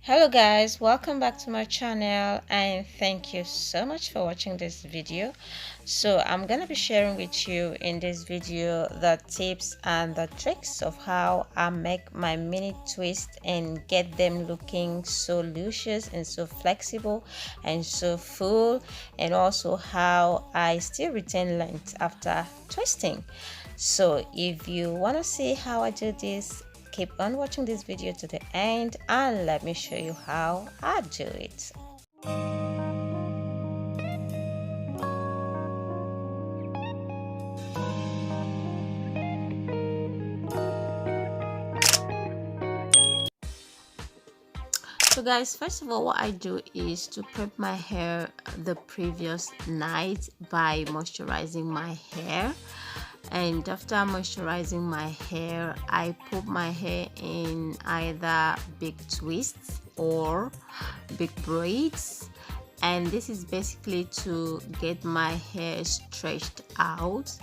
Hello guys, welcome back to my channel and thank you so much for watching this video. So I'm gonna be sharing with you in this video the tips and the tricks of how I make my mini twist and get them looking so luscious and so flexible and so full, and also how I still retain length after twisting. So if you want to see how I do this, keep on watching this video to the end and let me show you how I do it. So guys, first of all, what I do is to prep my hair the previous night by moisturizing my hair. And after moisturizing my hair, I put my hair in either big twists or big braids, and this is basically to get my hair stretched out.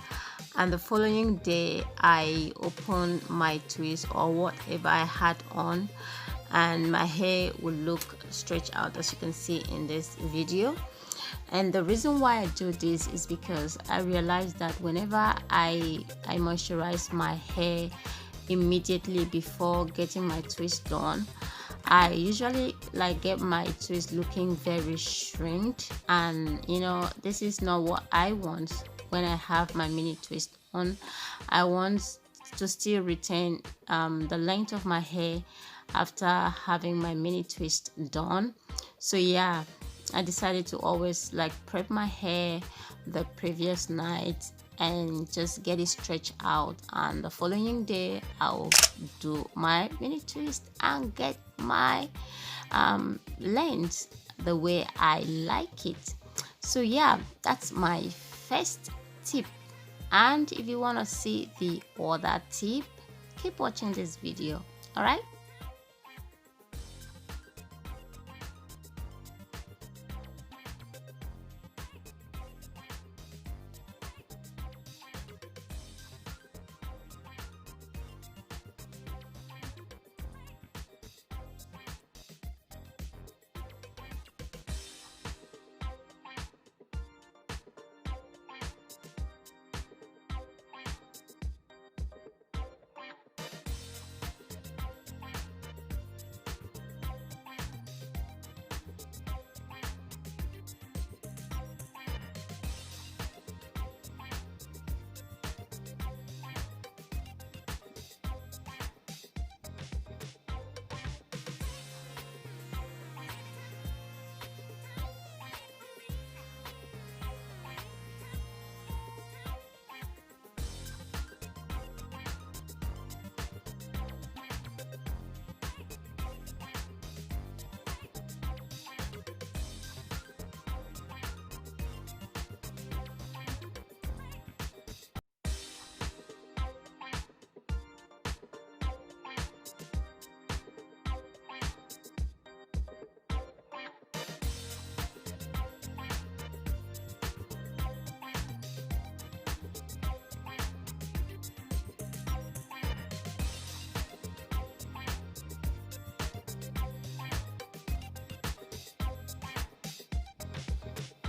And the following day I open my twist or whatever I had on, and my hair will look stretched out, as you can see in this video. And the reason why I do this is because I realized that whenever I moisturize my hair immediately before getting my twist done, I usually get my twist looking very shrinked, and this is not what I want. When I have my mini twist on, I want to still retain the length of my hair after having my mini twist done. So yeah, I decided to always prep my hair the previous night and just get it stretched out, and the following day I'll do my mini twist and get my length the way I like it. So yeah, that's my first tip, and if you want to see the other tip, keep watching this video. All right.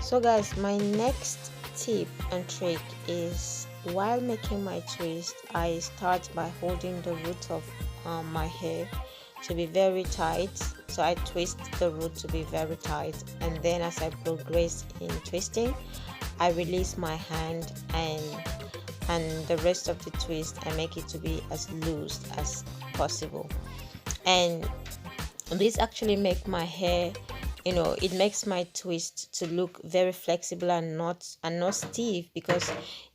So guys, my next tip and trick is, while making my twist, I start by holding the root of my hair to be very tight. So I twist the root to be very tight, and then as I progress in twisting, I release my hand, and the rest of the twist I make it to be as loose as possible. And this actually make my hair, it makes my twist to look very flexible and not stiff, because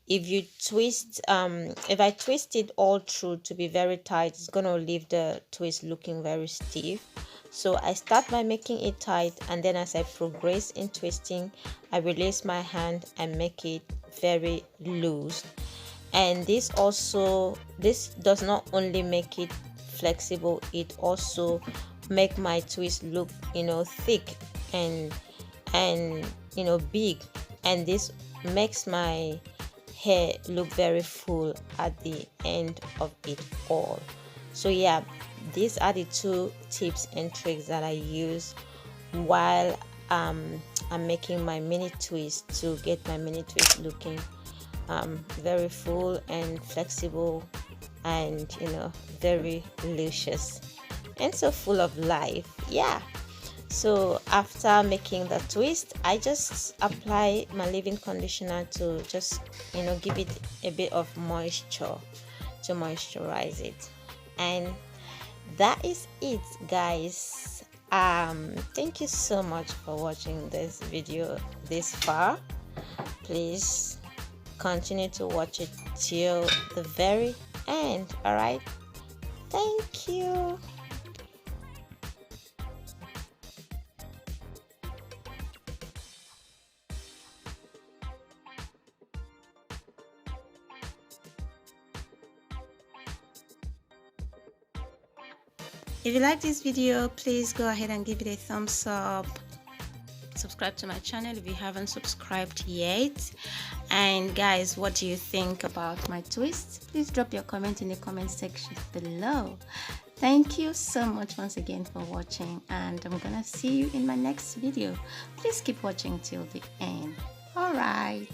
if you twist if I twist it all through to be very tight, it's gonna leave the twist looking very stiff. So I start by making it tight, and then as I progress in twisting, I release my hand and make it very loose. And this does not only make it flexible, it also make my twist look thick and big, and this makes my hair look very full at the end of it all. So yeah, these are the two tips and tricks that I use while I'm making my mini twist to get my mini twist looking very full and flexible, and very luscious and so full of life. Yeah. So after making the twist, I just apply my leave-in conditioner to just give it a bit of moisture to moisturize it. And that is it, guys. Thank you so much for watching this video this far. Please continue to watch it till the very end. All right, thank you. If you like this video, please go ahead and give it a thumbs up. Subscribe to my channel if you haven't subscribed yet. And guys, what do you think about my twist? Please drop your comment in the comment section below. Thank you so much once again for watching, and I'm gonna see you in my next video. Please keep watching till the end. All right.